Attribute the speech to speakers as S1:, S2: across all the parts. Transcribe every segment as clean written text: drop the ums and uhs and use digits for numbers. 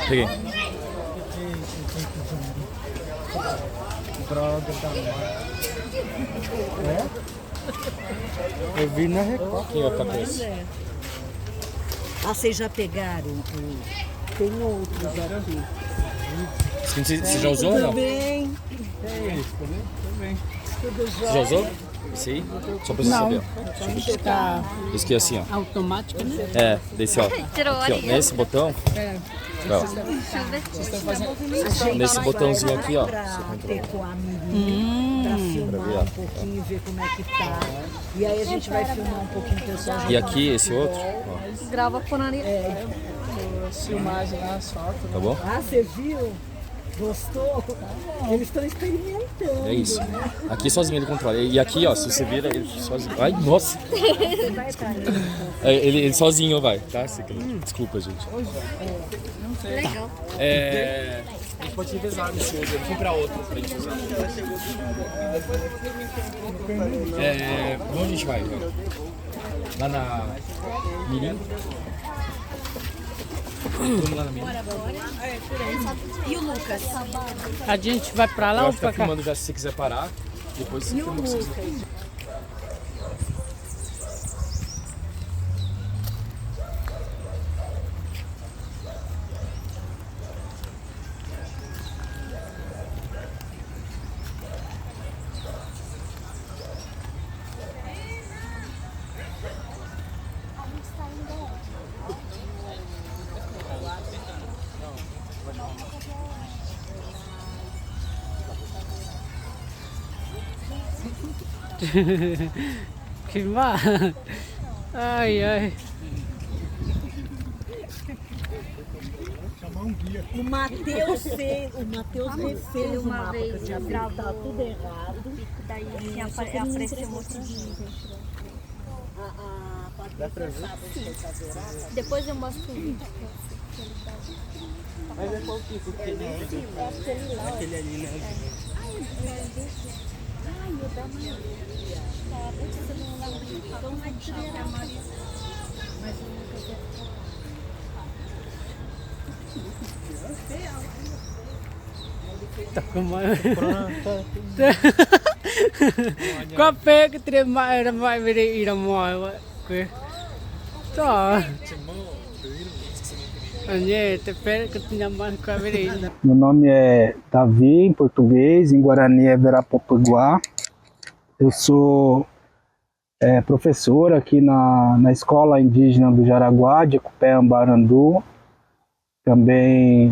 S1: Peguei.
S2: Droga da é? Eu vi na Record.
S1: Quem vai ficar com esse?
S3: Ah, vocês já pegaram? Tem outros aqui.
S1: Você já usou ou não?
S3: Tudo bem?
S2: É isso, também.
S3: Tudo
S1: Você já
S3: jóia?
S1: usou? Esse aí? Só pra você saber.
S4: Está
S1: Esse aqui é assim, ó.
S4: automático, né?
S1: É, desse, ó.
S5: Tirou
S1: Aqui, ó.
S5: ali.
S1: Nesse botão. Ó. Nesse botãozinho aqui, ó.
S3: Pra ter com a mirim, pra filmar um pouquinho, ver como é que tá. E aí a gente vai filmar um pouquinho o pessoal.
S1: E aqui, esse outro, ó.
S5: Grava por ali.
S2: Filmagem lá, asfalto.
S1: Tá bom?
S3: Ah, você viu? Gostou? Eles estão experimentando.
S1: É isso. Aqui sozinho ele controla. E aqui, ó, se você vira, ele sozinho. Ai, nossa! Ele sozinho vai, tá? Desculpa, gente.
S5: Legal.
S1: É. A gente pode revezar nesse outro, eu fui pra outro pra gente usar. Onde a gente vai? Lá na Mirim? Vamos lá na Mirim?
S5: E o Lucas?
S4: A gente vai pra lá
S1: Eu
S4: ou
S1: acho que tá
S4: pra cá?
S1: filmando já se você quiser parar. Depois você filma o que você quiser.
S4: Que mar. Ai, ai.
S3: O Matheus fez, refez o
S5: Uma
S3: mapa que eu
S5: vez
S3: tinha feito,
S5: gravou
S3: tá tudo errado.
S5: Daí apareceu um monte de...
S3: A Patrícia sabe onde foi fazer.
S5: Depois eu mostro o vídeo.
S2: Mas é qual tipo que ele é? Aquele ali, né?
S5: Ai, eu dá uma... Vamos deixar a Maria.
S4: Tá com uma... Có phê cái tiền mại là mại về đây là mỏi vậy. Quê. Đó. Anh te phê cái tiền mại qua về đây.
S2: Meu nome é Davi, em português, em Guarani é Verapopuiguá. Eu sou professor aqui na Escola Indígena do Jaraguá, de Ecupé-Ambarandu. Também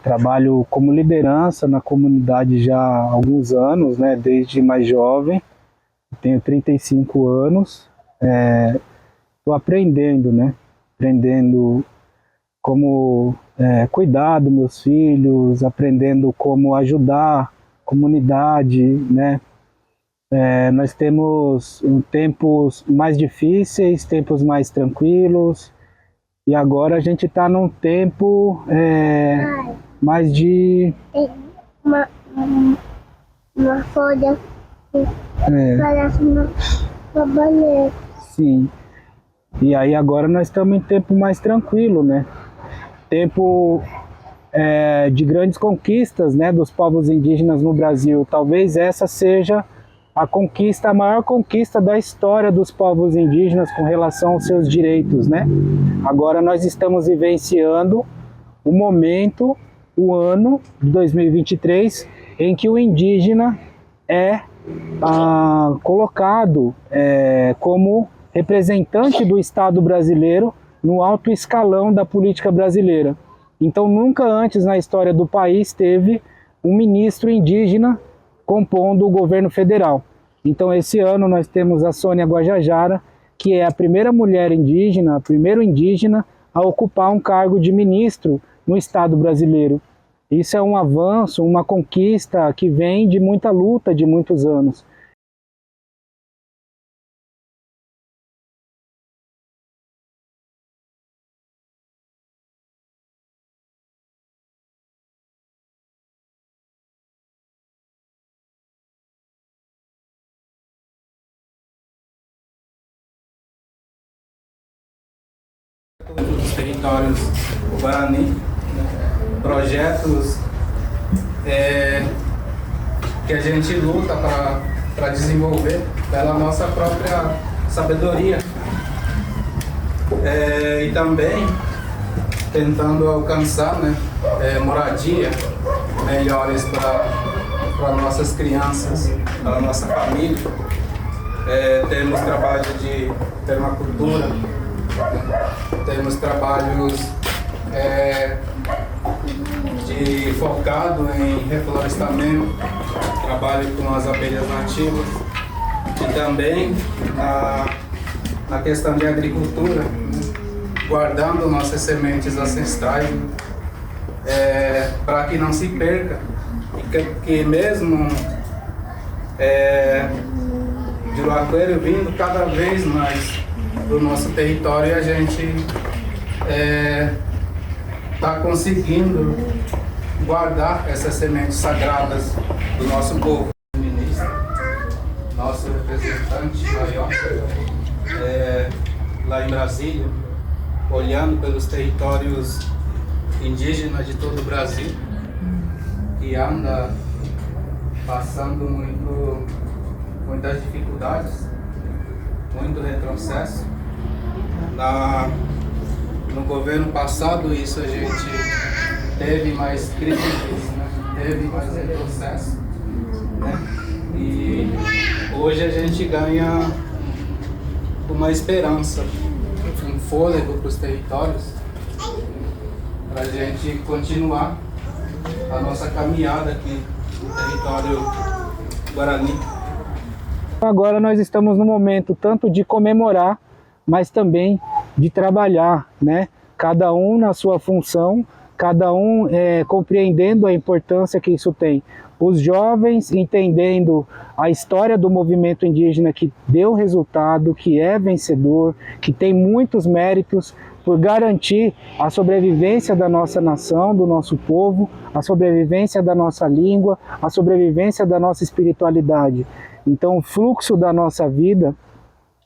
S2: trabalho como liderança na comunidade já há alguns anos, né, desde mais jovem. Tenho 35 anos. Estou aprendendo, né? Aprendendo como cuidar dos meus filhos, aprendendo como ajudar a comunidade, né? Nós temos tempos mais difíceis, tempos mais tranquilos, e agora a gente está num tempo mais de...
S6: Uma folha que parece uma banana.
S2: Sim. E aí agora nós estamos em tempo mais tranquilo, né? Tempo de grandes conquistas, né, dos povos indígenas no Brasil. Talvez essa seja a maior conquista da história dos povos indígenas com relação aos seus direitos, né? Agora nós estamos vivenciando o momento, o ano de 2023, em que o indígena é colocado como representante do Estado brasileiro no alto escalão da política brasileira. Então nunca antes na história do país teve um ministro indígena compondo o governo federal. Então esse ano nós temos a Sônia Guajajara, que é a primeira mulher indígena, a primeiro indígena a ocupar um cargo de ministro no Estado brasileiro. Isso é um avanço, uma conquista que vem de muita luta de muitos anos. Dos territórios Guarani, né? projetos que a gente luta para desenvolver pela nossa própria sabedoria. E também tentando alcançar, né, moradia melhores para nossas crianças, para nossa família. Temos trabalho de permacultura, temos trabalhos focado em reflorestamento, trabalho com as abelhas nativas e também na questão de agricultura, guardando nossas sementes ancestrais para que não se perca e que mesmo de Juazeiro vindo cada vez mais do nosso território, a gente está conseguindo guardar essas sementes sagradas do nosso povo. O ministro, nosso representante maior, lá em Brasília, olhando pelos territórios indígenas de todo o Brasil, que anda passando muitas dificuldades, muito retrocesso. No governo passado isso a gente teve mais crises, né? Teve mais retrocesso, né? E hoje a gente ganha uma esperança, um fôlego para os territórios, para a gente continuar a nossa caminhada aqui no território Guarani. Agora nós estamos no momento tanto de comemorar, mas também de trabalhar, né? Cada um na sua função, cada um compreendendo a importância que isso tem. Os jovens entendendo a história do movimento indígena que deu resultado, que é vencedor, que tem muitos méritos por garantir a sobrevivência da nossa nação, do nosso povo, a sobrevivência da nossa língua, a sobrevivência da nossa espiritualidade. Então, o fluxo da nossa vida,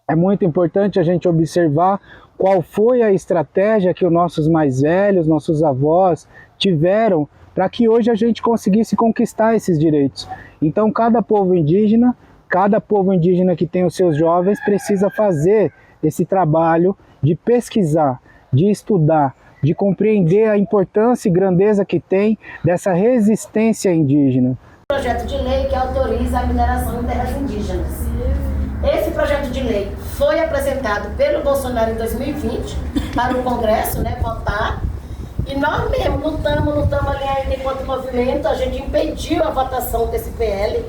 S2: é muito importante a gente observar qual foi a estratégia que os nossos mais velhos, nossos avós tiveram para que hoje a gente conseguisse conquistar esses direitos. Então, cada povo indígena que tem os seus jovens precisa fazer esse trabalho de pesquisar, de estudar, de compreender a importância e grandeza que tem dessa resistência indígena.
S7: Projeto de lei que autoriza a mineração em terras indígenas. Esse projeto de lei foi apresentado pelo Bolsonaro em 2020 para o Congresso, né, votar. E nós mesmo lutamos ali ainda enquanto movimento, a gente impediu a votação desse PL.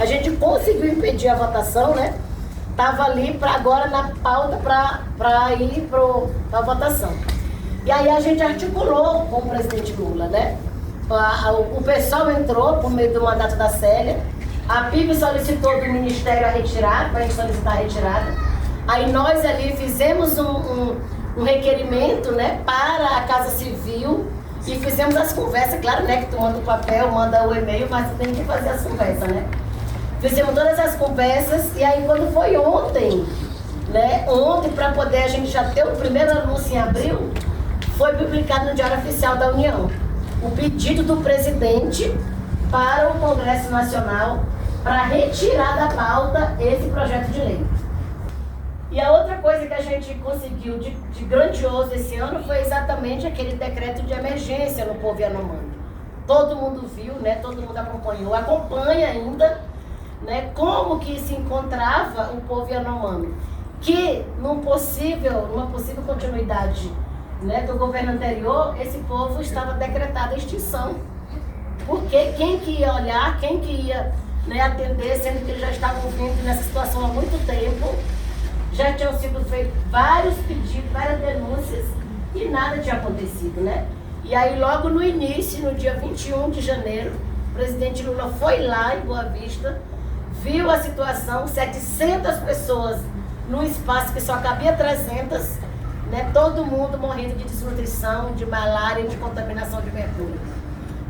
S7: A gente conseguiu impedir a votação, né? Estava ali agora na pauta para ir para a votação. E aí a gente articulou com o presidente Lula, né? O pessoal entrou por meio do mandato da Célia, a PIB solicitou do Ministério a retirada, para a gente solicitar a retirada. Aí nós ali fizemos um requerimento, né, para a Casa Civil e fizemos as conversas, claro, né, que tu manda o papel, manda o e-mail, mas tu tem que fazer as conversas, né? Fizemos todas as conversas e aí quando foi ontem, né, para poder a gente já ter o primeiro anúncio em abril, foi publicado no Diário Oficial da União o pedido do presidente para o Congresso Nacional para retirar da pauta esse projeto de lei. E a outra coisa que a gente conseguiu de grandioso esse ano foi exatamente aquele decreto de emergência no povo Yanomami. Todo mundo viu, né? Todo mundo acompanhou, acompanha ainda, né? Como que se encontrava o povo Yanomami, que numa possível continuidade, né, do governo anterior, esse povo estava decretada a extinção. Porque quem que ia olhar, quem que ia, né, atender, sendo que eles já estavam vindo nessa situação há muito tempo, já tinham sido feitos vários pedidos, várias denúncias e nada tinha acontecido, né? E aí logo no início, no dia 21 de janeiro, o presidente Lula foi lá em Boa Vista, viu a situação, 700 pessoas num espaço que só cabia 300, né, todo mundo morrendo de desnutrição, de malária e de contaminação de mercúrio.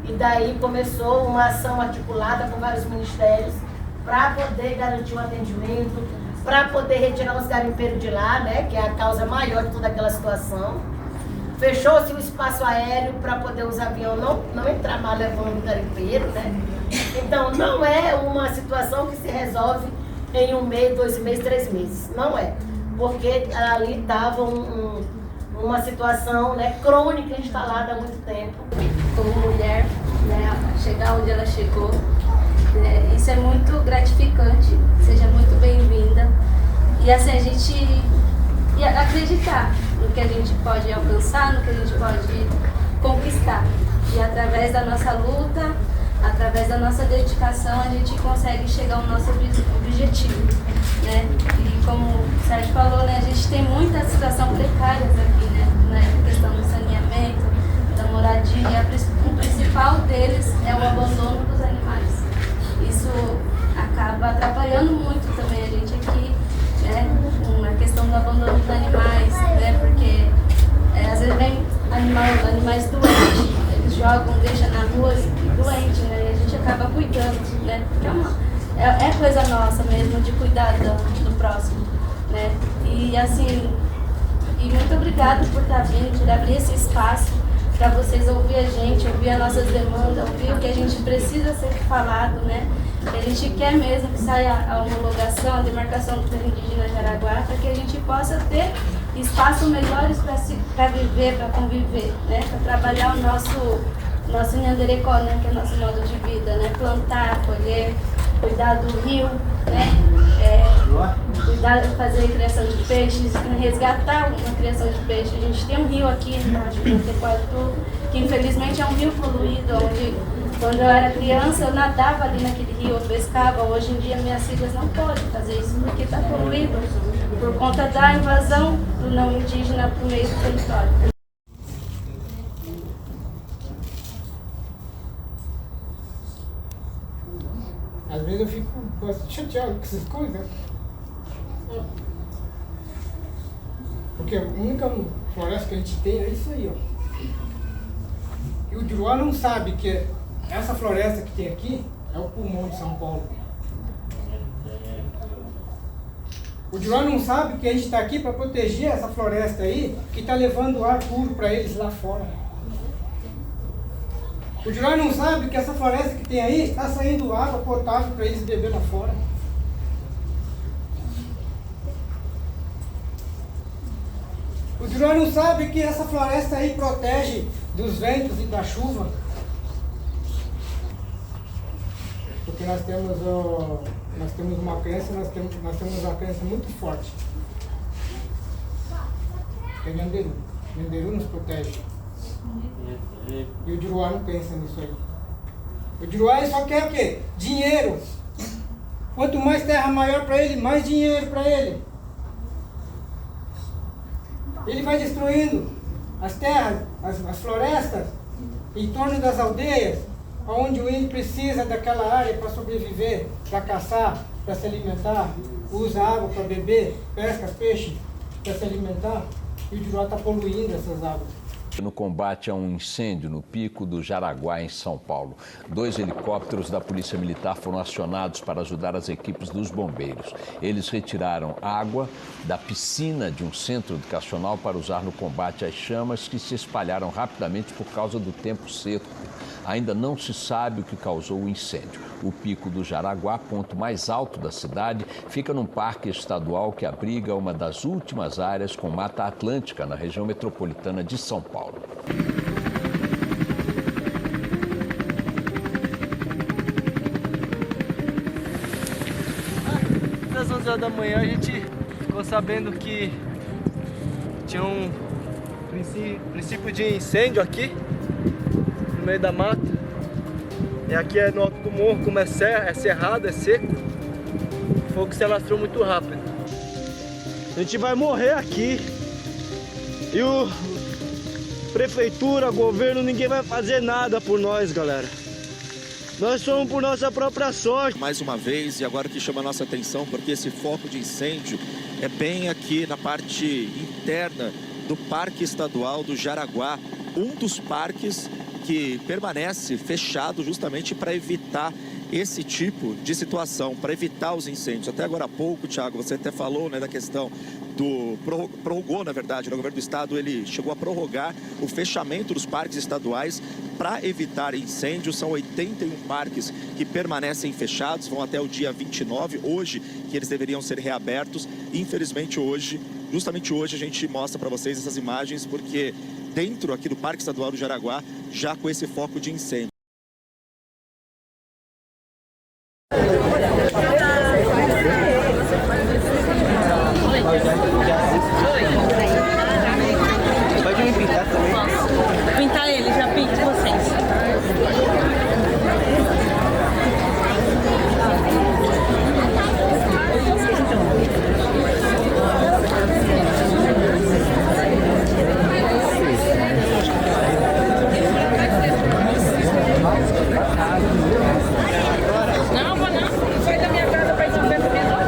S7: E daí começou uma ação articulada com vários ministérios para poder garantir o atendimento, para poder retirar os garimpeiros de lá, né, que é a causa maior de toda aquela situação. Fechou-se o espaço aéreo para poder os aviões não entrar mais levando garimpeiro, né? Então, não é uma situação que se resolve em 1 mês, 2 meses, 3 meses. Não é. Porque ali estava uma situação, né, crônica instalada há muito tempo.
S8: Como mulher, né, chegar onde ela chegou, né, isso é muito gratificante. Seja muito bem-vinda. E assim, a gente acreditar no que a gente pode alcançar, no que a gente pode conquistar. E através da nossa luta, através da nossa dedicação, a gente consegue chegar ao nosso objetivo, né? E como o Sérgio falou, né, a gente tem muitas situações precárias aqui, né? Na questão do saneamento, da moradia. O principal deles é o abandono dos animais. Isso acaba atrapalhando muito também a gente aqui, né? A questão do abandono dos animais, né? Porque às vezes vem animais doentes, eles jogam, deixam na rua doente, né? E a gente acaba cuidando, né? Porque é coisa nossa mesmo de cuidar do próximo, né? E assim, muito obrigada por estar vindo, por abrir esse espaço para vocês ouvir a gente, ouvir as nossas demandas, ouvir o que a gente precisa ser falado, né? A gente quer mesmo que saia a homologação, a demarcação do terreno indígena Jaraguá, para que a gente possa ter espaços melhores para viver, para conviver, né? Para trabalhar o nosso nhanderecó, né? Que é o nosso modo de vida, né? Plantar, colher, cuidar do rio, né? Cuidar, fazer criação de peixes, resgatar uma criação de peixes. A gente tem um rio aqui na Tecoatu, que infelizmente é um rio poluído, onde quando eu era criança eu nadava ali naquele rio, eu pescava. Hoje em dia minhas filhas não podem fazer isso porque está poluído por conta da invasão do não indígena para o meio do território.
S4: Às vezes eu fico chateado com essas coisas. Porque a única floresta que a gente tem é isso aí, ó. E o Juruá não sabe que essa floresta que tem aqui é o pulmão de São Paulo. O Juruá não sabe que a gente está aqui para proteger essa floresta aí, que está levando ar puro para eles lá fora. O Juruá não sabe que essa floresta que tem aí está saindo água potável para eles beber lá fora. O Juruá não sabe que essa floresta aí protege dos ventos e da chuva. Porque nós temos uma crença, nós temos uma crença muito forte. Que é Nhanderu. Nhanderu nos protege. E o Juruá não pensa nisso aí. O Juruá só quer o quê? Dinheiro. Quanto mais terra maior para ele, mais dinheiro para ele. Ele vai destruindo as terras, as florestas, em torno das aldeias, onde o índio precisa daquela área para sobreviver, para caçar, para se alimentar, usa água para beber, pesca peixe para se alimentar, e o Juruá está poluindo essas águas.
S9: No combate a um incêndio no Pico do Jaraguá, em São Paulo. 2 helicópteros da Polícia Militar foram acionados para ajudar as equipes dos bombeiros. Eles retiraram água da piscina de um centro educacional para usar no combate às chamas que se espalharam rapidamente por causa do tempo seco. Ainda não se sabe o que causou o incêndio. O Pico do Jaraguá, ponto mais alto da cidade, fica num parque estadual que abriga uma das últimas áreas com Mata Atlântica na região metropolitana de São Paulo.
S10: Às 11 horas da manhã a gente ficou sabendo que tinha um princípio de incêndio aqui no meio da mata. E aqui é no alto do morro, como é cerrado, é seco, o fogo se alastrou muito rápido. A gente vai morrer aqui. E o prefeitura, governo, ninguém vai fazer nada por nós, galera. Nós somos por nossa própria sorte.
S11: Mais uma vez, e agora que chama a nossa atenção, porque esse foco de incêndio é bem aqui na parte interna do Parque Estadual do Jaraguá, um dos parques que permanece fechado justamente para evitar esse tipo de situação, para evitar os incêndios. Até agora há pouco, Thiago, você até falou, né, da questão do... prorrogou, na verdade, o governo do estado, ele chegou a prorrogar o fechamento dos parques estaduais para evitar incêndios. São 81 parques que permanecem fechados, vão até o dia 29, hoje, que eles deveriam ser reabertos. Infelizmente, hoje, justamente hoje, a gente mostra para vocês essas imagens, porque dentro aqui do Parque Estadual do Jaraguá, já com esse foco de incêndio.
S12: Pode me pintar também.
S13: Pintar ele, já pinto vocês. Não, vou não. Sai da minha casa para ir no vento menor.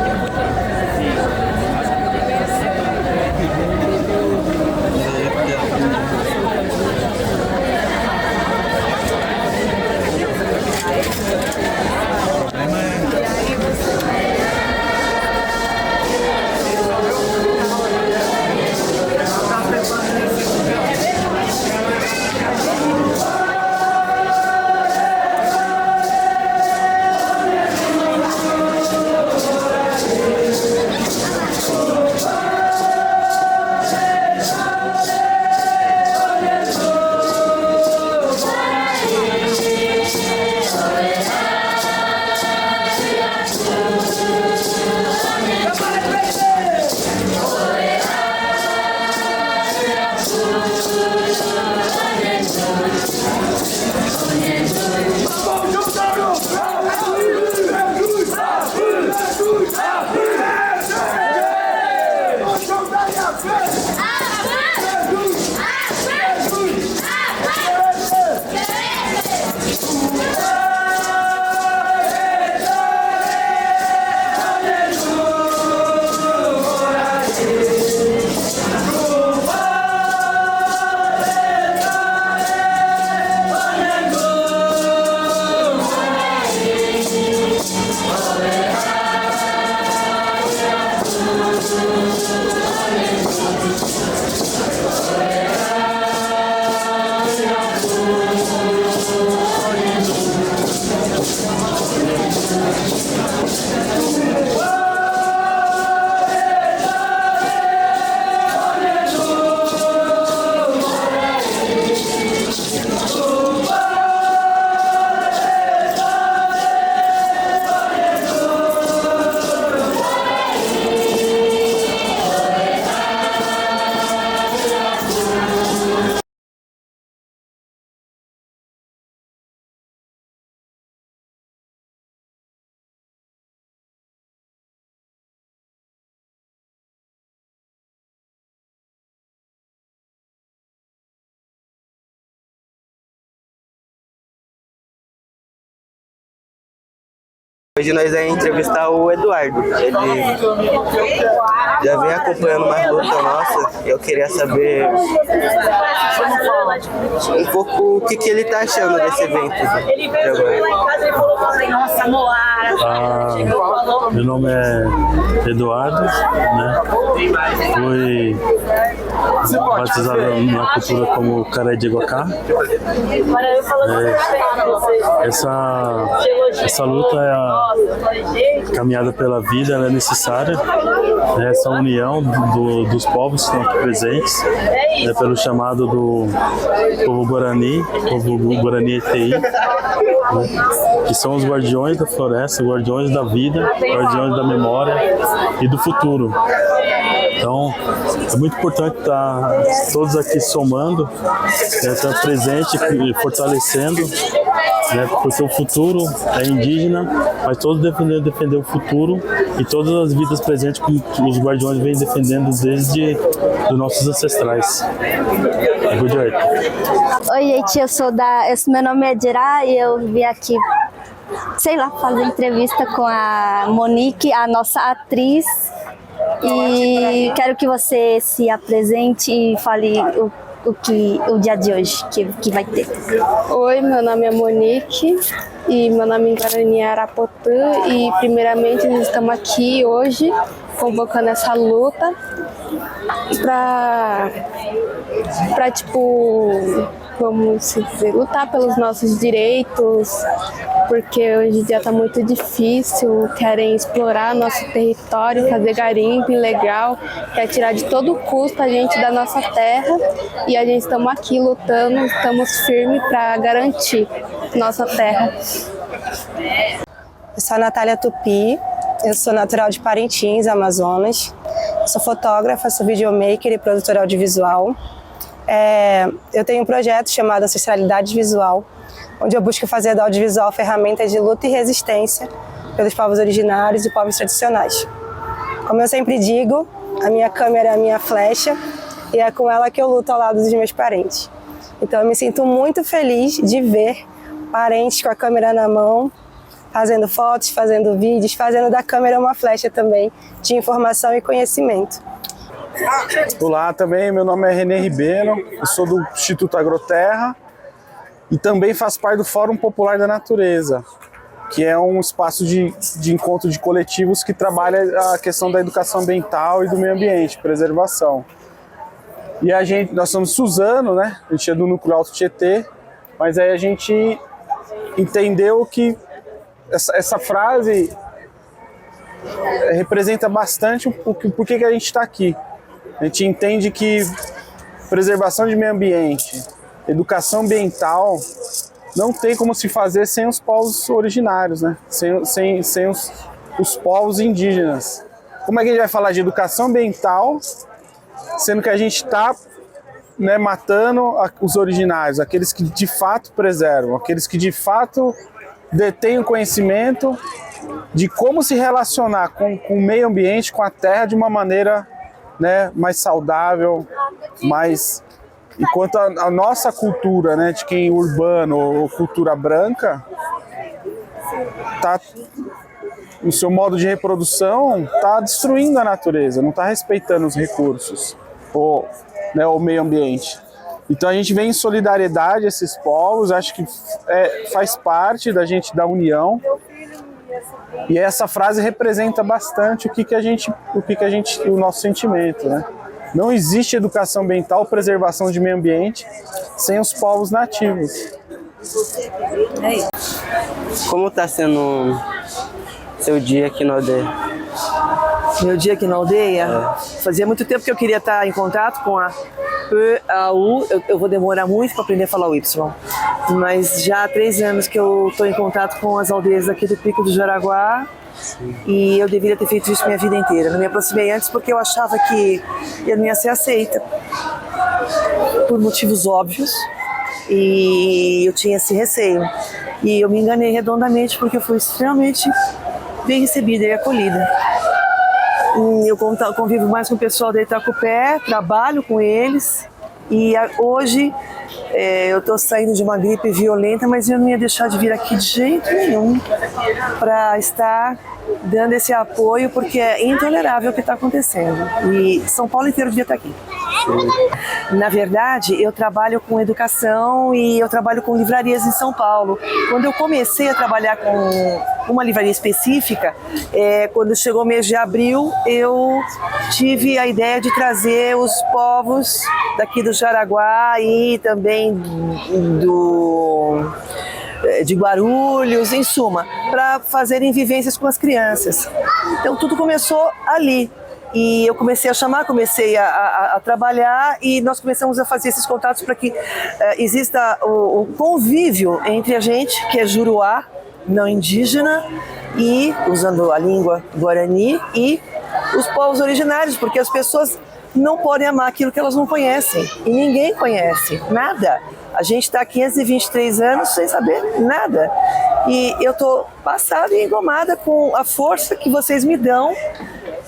S12: Hoje nós vamos entrevistar o Eduardo. Ele já vem acompanhando uma luta nossa e eu queria saber um pouco o que ele está achando desse evento.
S13: Ele veio lá em casa e falou assim, nossa, Moara.
S14: Meu nome é Eduardo, né? Fui batizado na cultura como Caré de Iguacá. Essa luta é a caminhada pela vida, ela é necessária. Essa união dos povos que estão aqui presentes, pelo chamado do povo Guarani ETI, né, que são os guardiões da floresta, guardiões da vida, guardiões da memória e do futuro. Então, é muito importante estar todos aqui somando, estar presente e fortalecendo, né, porque o futuro é indígena, mas todos defender o futuro e todas as vidas presentes que os guardiões vêm defendendo desde os nossos ancestrais.
S6: Oi, gente, meu nome é Gerá e eu vim aqui, sei lá, fazer entrevista com a Monique, a nossa atriz. E quero que você se apresente e fale o dia de hoje que vai ter.
S15: Oi, meu nome é Monique e meu nome em Guarani é Arapotã e primeiramente nós estamos aqui hoje convocando essa luta para tipo, vamos dizer, lutar pelos nossos direitos, porque hoje em dia está muito difícil, querem explorar nosso território, fazer garimpo ilegal, quer tirar de todo custo a gente da nossa terra e a gente estamos aqui lutando, estamos firmes para garantir nossa terra.
S16: Eu sou a Natália Tupi, eu sou natural de Parintins, Amazonas, sou fotógrafa, sou videomaker e produtora audiovisual. Eu tenho um projeto chamado Ancestralidade Visual, onde eu busco fazer do audiovisual ferramenta de luta e resistência pelos povos originários e povos tradicionais. Como eu sempre digo, a minha câmera é a minha flecha e é com ela que eu luto ao lado dos meus parentes. Então eu me sinto muito feliz de ver parentes com a câmera na mão, fazendo fotos, fazendo vídeos, fazendo da câmera uma flecha também de informação e conhecimento.
S17: Olá, também, meu nome é René Ribeiro, eu sou do Instituto Agroterra e também faço parte do Fórum Popular da Natureza, que é um espaço de encontro de coletivos que trabalha a questão da educação ambiental e do meio ambiente, preservação. E nós somos Suzano, né? A gente é do Núcleo Alto Tietê, mas aí a gente entendeu que essa frase representa bastante por que a gente está aqui. A gente entende que preservação de meio ambiente, educação ambiental, não tem como se fazer sem os povos originários, né? Sem os povos indígenas. Como é que a gente vai falar de educação ambiental, sendo que a gente está, né, matando os originários, aqueles que de fato preservam, aqueles que de fato detêm o conhecimento de como se relacionar com o meio ambiente, com a terra, de uma maneira, né, mais saudável, mais... Enquanto a nossa cultura, né, de quem é urbano ou cultura branca, tá, no seu modo de reprodução, está destruindo a natureza, não está respeitando os recursos, né, o meio ambiente. Então a gente vem em solidariedade a esses povos, acho que faz parte da união. E essa frase representa bastante o nosso sentimento, né? Não existe educação ambiental ou preservação de meio ambiente sem os povos nativos.
S12: Como está sendo seu dia aqui na aldeia?
S13: Meu dia aqui na aldeia? Fazia muito tempo que eu queria estar em contato com a PAU. Eu vou demorar muito para aprender a falar o Y. Mas já há 3 anos que eu estou em contato com as aldeias aqui do Pico do Jaraguá. E eu deveria ter feito isso minha vida inteira. Não me aproximei antes porque eu achava que eu não ia ser aceita. Por motivos óbvios. E eu tinha esse receio. E eu me enganei redondamente porque eu fui extremamente bem recebida e acolhida. E eu convivo mais com o pessoal da Itacupé, trabalho com eles. E hoje eu estou saindo de uma gripe violenta, mas eu não ia deixar de vir aqui de jeito nenhum para estar dando esse apoio, porque é intolerável o que está acontecendo. E São Paulo inteiro devia estar aqui. Na verdade, eu trabalho com educação e eu trabalho com livrarias em São Paulo. Quando eu comecei a trabalhar com uma livraria específica, quando chegou o mês de abril, eu tive a ideia de trazer os povos daqui do Jaraguá e também de Guarulhos, em suma, para fazerem vivências com as crianças. Então tudo começou ali. E eu comecei a chamar, comecei a trabalhar e nós começamos a fazer esses contatos para que exista o convívio entre a gente, que é Juruá, não indígena, e usando a língua Guarani, e os povos originários, porque as pessoas não podem amar aquilo que elas não conhecem. E ninguém conhece nada. A gente está há 523 anos sem saber nada. E eu estou passada e engomada com a força que vocês me dão.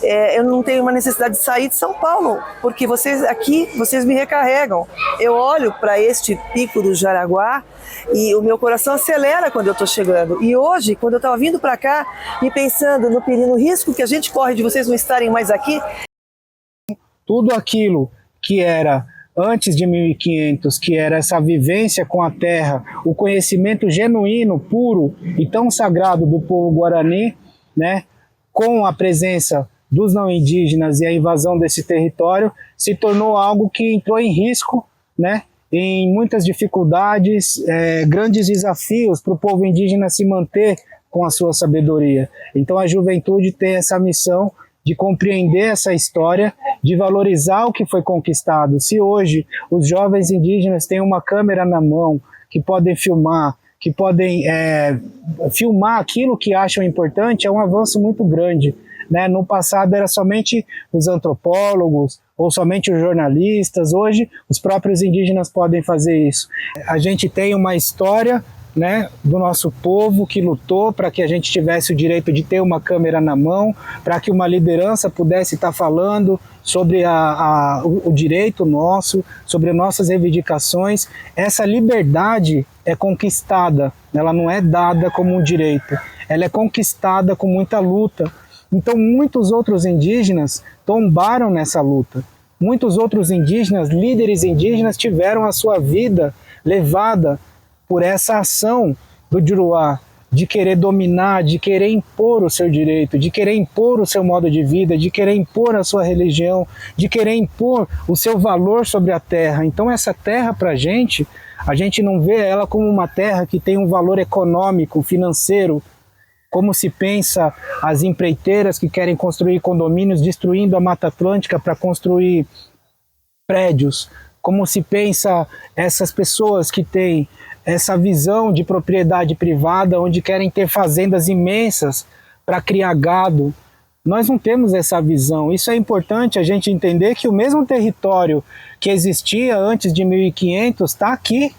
S13: Eu não tenho uma necessidade de sair de São Paulo, porque vocês me recarregam. Eu olho para este Pico do Jaraguá e o meu coração acelera quando eu estou chegando. E hoje, quando eu estava vindo para cá, me pensando no risco que a gente corre de vocês não estarem mais aqui.
S2: Tudo aquilo que era antes de 1500, que era essa vivência com a terra, o conhecimento genuíno, puro e tão sagrado do povo Guarani, né, com a presença dos não indígenas e a invasão desse território, se tornou algo que entrou em risco, né, em muitas dificuldades, grandes desafios para o povo indígena se manter com a sua sabedoria. Então a juventude tem essa missão de compreender essa história, de valorizar o que foi conquistado. Se hoje os jovens indígenas têm uma câmera na mão, que podem filmar, que podem filmar aquilo que acham importante, é um avanço muito grande, né? No passado era somente os antropólogos ou somente os jornalistas. Hoje os próprios indígenas podem fazer isso. A gente tem uma história, né, do nosso povo que lutou para que a gente tivesse o direito de ter uma câmera na mão, para que uma liderança pudesse estar falando sobre o direito nosso, sobre nossas reivindicações. Essa liberdade é conquistada, ela não é dada como um direito, ela é conquistada com muita luta. Então muitos outros indígenas tombaram nessa luta. Muitos outros indígenas, líderes indígenas, tiveram a sua vida levada por essa ação do Juruá, de querer dominar, de querer impor o seu direito, de querer impor o seu modo de vida, de querer impor a sua religião, de querer impor o seu valor sobre a terra. Então essa terra para a gente não vê ela como uma terra que tem um valor econômico, financeiro, como se pensa as empreiteiras que querem construir condomínios destruindo a Mata Atlântica para construir prédios, como se pensa essas pessoas que têm essa visão de propriedade privada, onde querem ter fazendas imensas para criar gado. Nós não temos essa visão. Isso é importante a gente entender, que o mesmo território que existia antes de 1500 está aqui.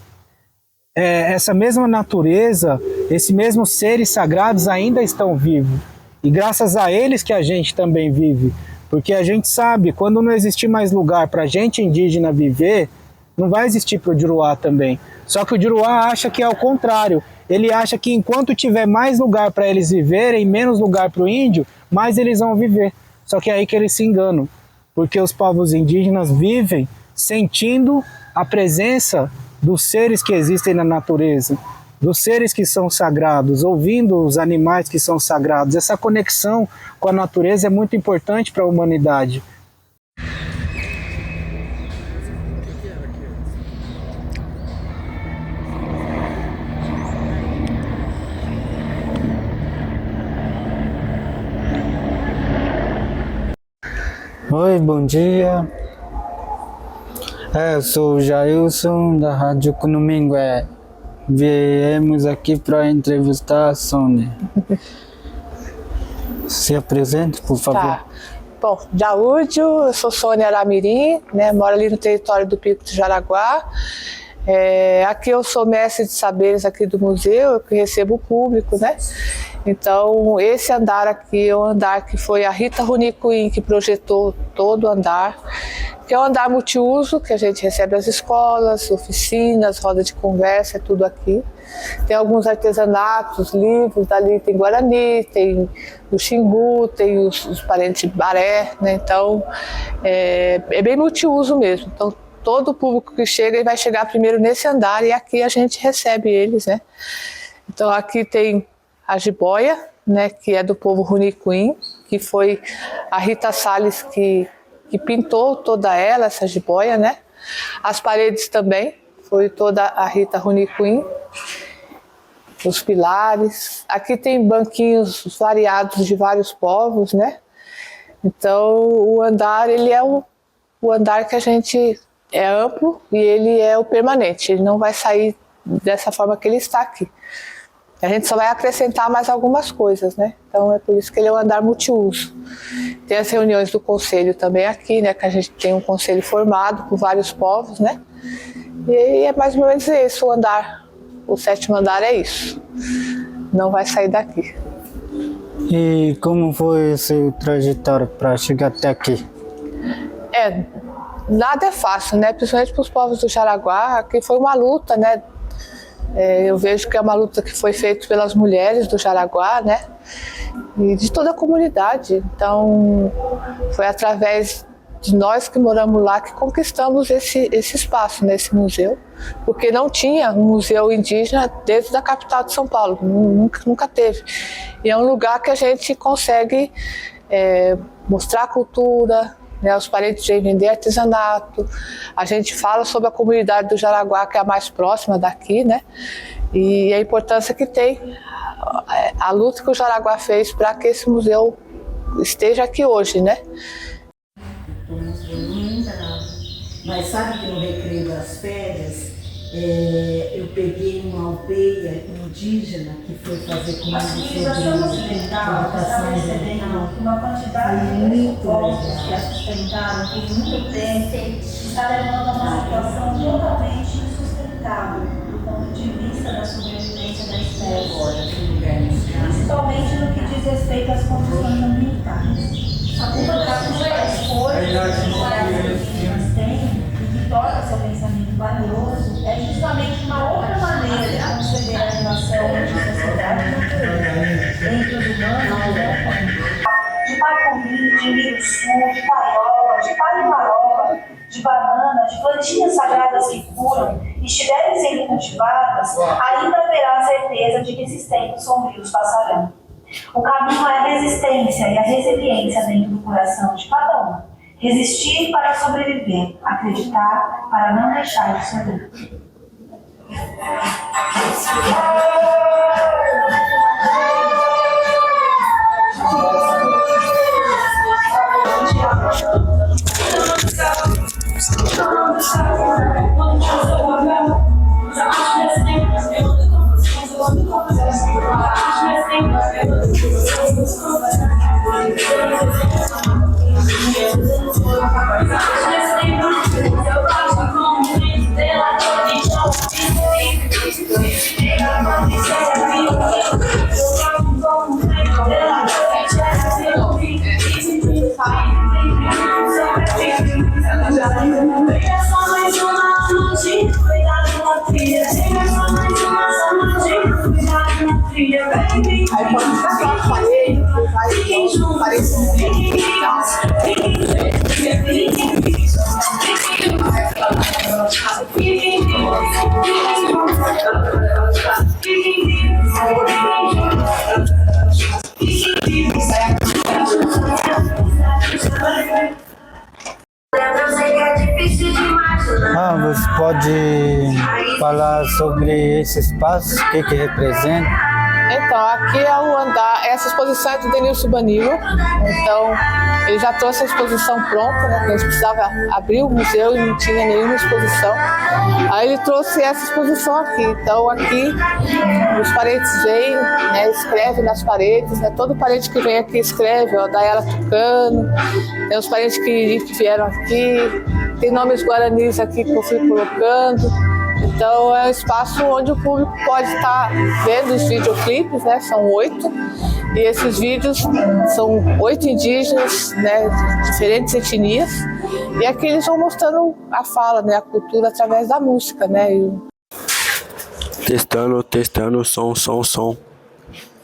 S2: Essa mesma natureza, esses mesmos seres sagrados ainda estão vivos. E graças a eles que a gente também vive. Porque a gente sabe, quando não existir mais lugar para a gente indígena viver, não vai existir para o Juruá também. Só que o Juruá acha que é o contrário. Ele acha que enquanto tiver mais lugar para eles viverem, menos lugar para o índio, mais eles vão viver. Só que é aí que eles se enganam. Porque os povos indígenas vivem sentindo a presença dos seres que existem na natureza, dos seres que são sagrados, ouvindo os animais que são sagrados. Essa conexão com a natureza é muito importante para a humanidade.
S18: Oi, bom dia. Eu sou o Jailson, da Rádio Cunumingué. Viemos aqui para entrevistar a Sônia. Se apresente, por favor.
S13: Tá. Bom, Jaúdio, eu sou Sônia Aramirim, né, moro ali no território do Pico do Jaraguá. Aqui eu sou mestre de saberes aqui do museu, eu que recebo o público, né? Então, esse andar aqui é um andar que foi a Rita Runicuim que projetou todo o andar, que é um andar multiuso, que a gente recebe as escolas, oficinas, roda de conversa, é tudo aqui. Tem alguns artesanatos, livros, dali tem Guarani, tem o Xingu, tem os parentes de Baré, né? Então, é bem multiuso mesmo. Então, todo o público que chega, ele vai chegar primeiro nesse andar e aqui a gente recebe eles, né? Então, aqui tem a jiboia, né, que é do povo Runicuim, que foi a Rita Salles que pintou toda ela, essa jiboia, né? As paredes também, foi toda a Rita Runicuim. Os pilares. Aqui tem banquinhos variados de vários povos, né? Então, o andar, ele é o andar que a gente é amplo e ele é o permanente. Ele não vai sair dessa forma que ele está aqui. A gente só vai acrescentar mais algumas coisas, né? Então é por isso que ele é um andar multiuso. Tem as reuniões do conselho também aqui, né? Que a gente tem um conselho formado por vários povos, né? E é mais ou menos isso o andar. O 7º andar é isso. Não vai sair daqui.
S18: E como foi o seu trajetório para chegar até aqui?
S13: Nada é fácil, né? Principalmente para os povos do Jaraguá, que foi uma luta, né? Eu vejo que é uma luta que foi feita pelas mulheres do Jaraguá, né? E de toda a comunidade. Então, foi através de nós que moramos lá que conquistamos esse espaço nesse museu, porque não tinha um museu indígena dentro da capital de São Paulo, nunca teve. E é um lugar que a gente consegue mostrar a cultura, né, os parentes vêm vender artesanato, a gente fala sobre a comunidade do Jaraguá, que é a mais próxima daqui, né, e a importância que tem, a luta que o Jaraguá fez para que esse museu esteja aqui hoje, né.
S3: Mas sabe que no recreio das férias, eu peguei uma aldeia indígena que foi fazer comigo sobre educação ambiental.
S19: Uma quantidade de povos que a sustentaram por muito tempo está levando a uma situação totalmente insustentável do ponto de vista da sobrevivência da espécie, principalmente no que diz respeito às condições ambientais. Uma das coisas que nós temos e que torna seu pensamento valioso é justamente uma outra maneira de conceber a relação entre sociedade e natureza, entre os humanos de Pacumim, de Rio Sul, de Taioba, de Parimaroba, de banana, de plantinhas sagradas que curam, e estiverem sendo cultivadas, ainda haverá a certeza de que esses tempos sombrios passarão. O caminho é a resistência e a resiliência dentro do coração de cada um. Resistir para sobreviver, acreditar para não deixar de sofrer.
S13: Aí pode ficar só parede, vai parece
S18: Você pode falar sobre esse espaço, o que representa?
S13: Então, aqui é o andar, essa exposição é do Denilson Banilo, então ele já trouxe a exposição pronta, né, que a gente precisava abrir o museu e não tinha nenhuma exposição, aí ele trouxe essa exposição aqui, então aqui os parentes vêm, né, escrevem nas paredes, né, todo parente que vem aqui escreve, ó, da ela Tucano, tem os parentes que vieram aqui, tem nomes guaranis aqui que eu fui colocando. Então é um espaço onde o público pode estar vendo os videoclipes, né? São 8, e esses vídeos são 8 indígenas, né? De diferentes etnias, e aqui eles vão mostrando a fala, né? A cultura através da música, né?
S12: Testando, som.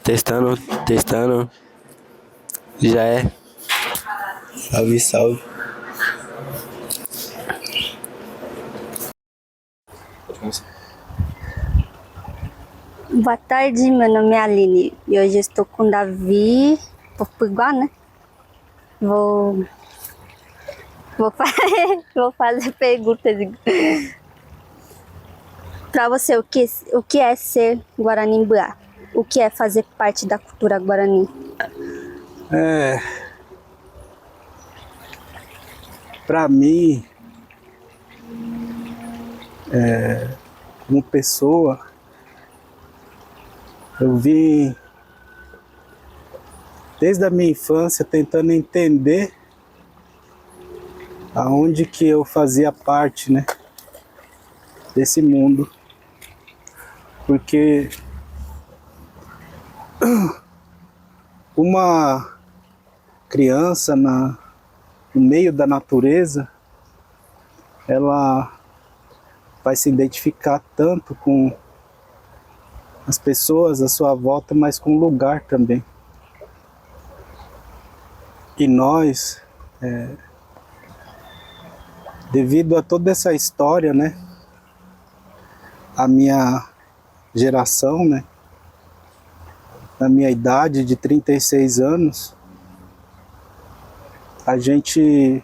S12: Testando. Já é. Salve.
S6: Boa tarde, meu nome é Aline e hoje estou com o Davi Popiguá, né? Vou fazer perguntas para você. O que é ser Guaranim-Mbuá? O que é fazer parte da cultura Guarani?
S2: Para mim, como pessoa, eu vim desde a minha infância tentando entender aonde que eu fazia parte, né, desse mundo, porque uma criança no meio da natureza, ela vai se identificar tanto com as pessoas à sua volta, mas com o lugar também. E nós, Devido a toda essa história, né, a minha geração, né, na minha idade de 36 anos, a gente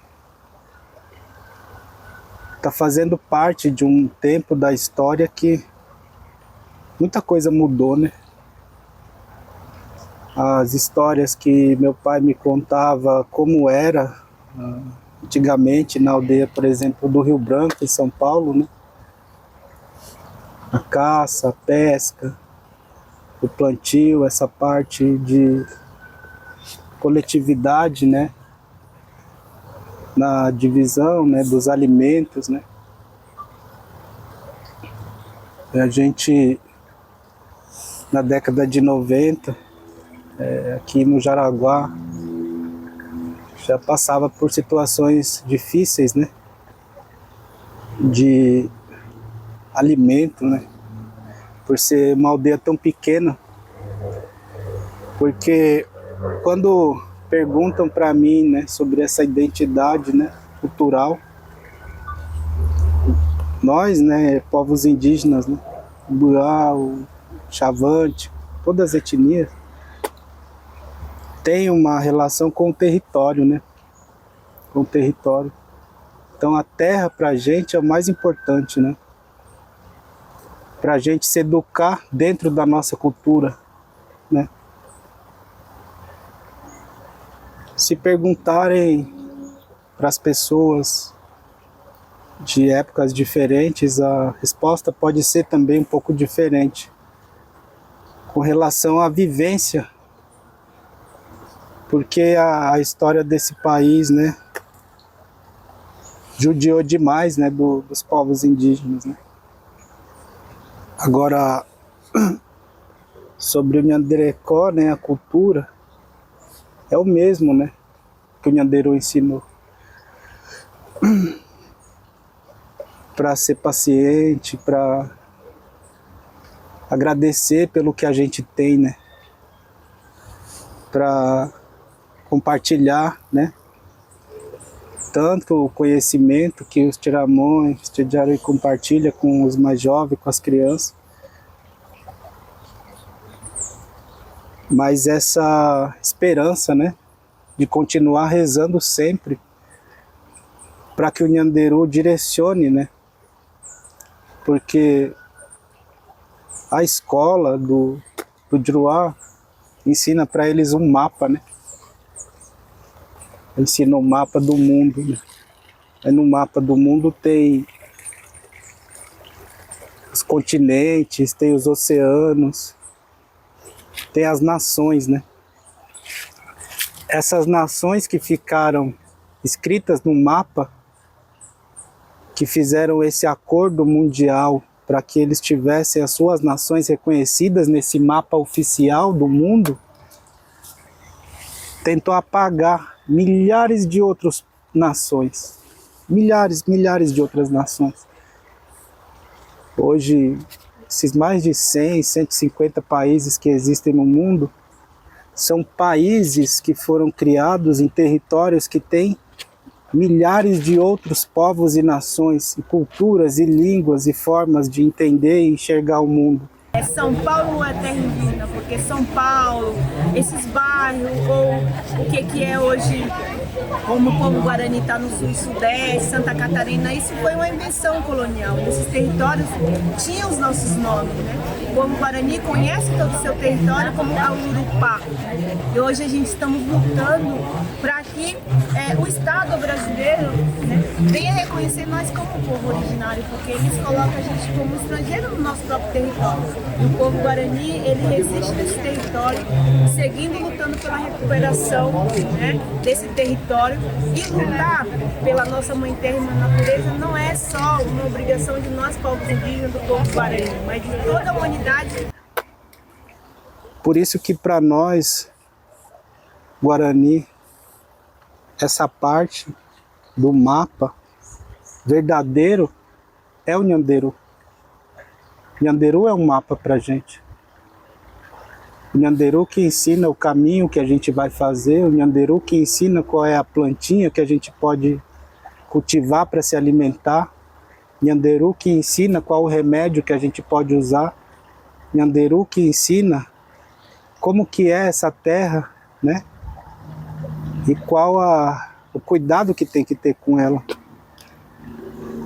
S2: está fazendo parte de um tempo da história que muita coisa mudou, né? As histórias que meu pai me contava como era antigamente na aldeia, por exemplo, do Rio Branco, em São Paulo, né? A caça, a pesca, o plantio, essa parte de coletividade, né? Na divisão, né, dos alimentos, né? A gente, na década de 90, aqui no Jaraguá, já passava por situações difíceis, né? De alimento, né? Por ser uma aldeia tão pequena. Porque quando perguntam para mim, né, sobre essa identidade, né, cultural, nós, né, povos indígenas, né, Burau, Chavante, todas as etnias, tem uma relação com o território, né, com o território. Então a terra para a gente é o mais importante, né, para a gente se educar dentro da nossa cultura, né. Se perguntarem para as pessoas de épocas diferentes, a resposta pode ser também um pouco diferente com relação à vivência, porque a história desse país, né, judiou demais, né, dos povos indígenas, né. Agora, sobre o Nhanderecó, né, a cultura, é o mesmo, né, que o Nhanderu ensinou. Para ser paciente, para agradecer pelo que a gente tem, né, para compartilhar, né, tanto o conhecimento que os tiramões, Tijarui compartilha com os mais jovens, com as crianças, mas essa esperança, né, de continuar rezando sempre para que o Nhanderu direcione, né, porque a escola do Juruá ensina para eles um mapa, né, ensina um mapa do mundo, né? Aí no mapa do mundo tem os continentes, tem os oceanos, tem as nações, né? Essas nações que ficaram escritas no mapa, que fizeram esse acordo mundial para que eles tivessem as suas nações reconhecidas nesse mapa oficial do mundo, tentou apagar milhares de outras nações, milhares de outras nações. Hoje, esses mais de 100, 150 países que existem no mundo, são países que foram criados em territórios que têm milhares de outros povos e nações, e culturas e línguas e formas de entender e enxergar o mundo.
S20: São Paulo é terra indígena, porque São Paulo, esses bairros, ou o que é hoje, como o povo Guarani está no sul e sudeste, Santa Catarina, isso foi uma invenção colonial. Esses territórios tinham os nossos nomes, né? O povo Guarani conhece todo o seu território como a Urupá. E hoje a gente estamos lutando para que o Estado brasileiro, né, venha reconhecer nós como povo originário, porque eles colocam a gente como estrangeiro no nosso próprio território. E o povo Guarani, ele resiste nesse território, seguindo lutando pela recuperação, né, desse território. E lutar pela nossa mãe terra e mãe natureza não é só uma obrigação de nós, povos indígenas, do povo Guarani, mas de toda a humanidade.
S2: Por isso que para nós, Guarani, essa parte do mapa verdadeiro é o Nhanderu. O Nhanderu é um mapa para a gente. O Nhanderu que ensina o caminho que a gente vai fazer, o Nhanderu que ensina qual é a plantinha que a gente pode cultivar para se alimentar. Nhanderu que ensina qual o remédio que a gente pode usar. Nhanderu que ensina como que é essa terra, né? E qual o cuidado que tem que ter com ela.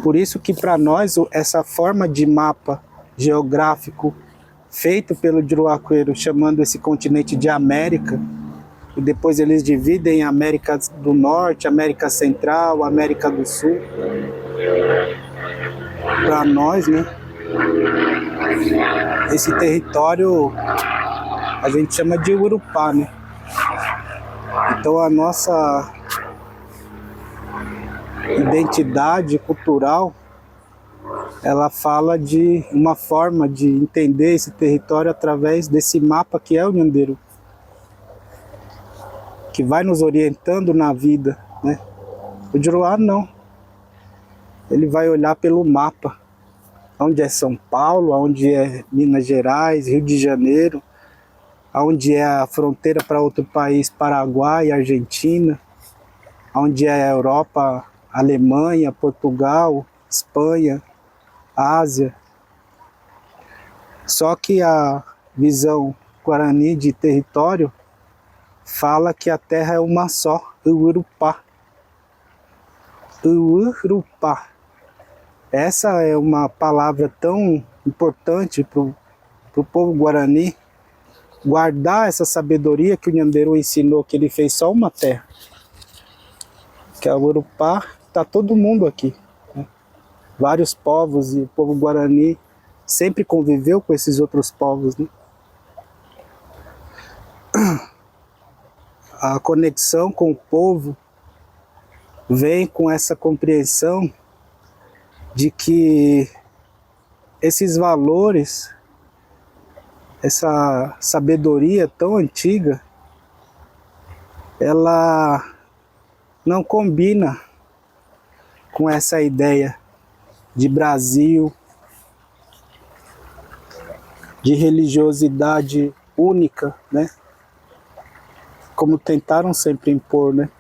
S2: Por isso que para nós essa forma de mapa geográfico feito pelo Juruaqueiro, chamando esse continente de América, e depois eles dividem América do Norte, América Central, América do Sul. Para nós, né? Esse território a gente chama de Urupá, né? Então a nossa identidade cultural, ela fala de uma forma de entender esse território através desse mapa que é o Nhanderu, que vai nos orientando na vida, né? O Juruá não. Ele vai olhar pelo mapa, onde é São Paulo, onde é Minas Gerais, Rio de Janeiro, onde é a fronteira para outro país, Paraguai, Argentina, onde é a Europa, Alemanha, Portugal, Espanha, Ásia. Só que a visão Guarani de território fala que a terra é uma só, Urupá. Urupá. Essa é uma palavra tão importante para o povo Guarani, guardar essa sabedoria que o Nhanderu ensinou, que ele fez só uma terra. Que a Urupá, está todo mundo aqui, né? Vários povos, e o povo Guarani sempre conviveu com esses outros povos, né? A conexão com o povo vem com essa compreensão de que esses valores, essa sabedoria tão antiga, ela não combina com essa ideia de Brasil, de religiosidade única, né? Como tentaram sempre impor, né?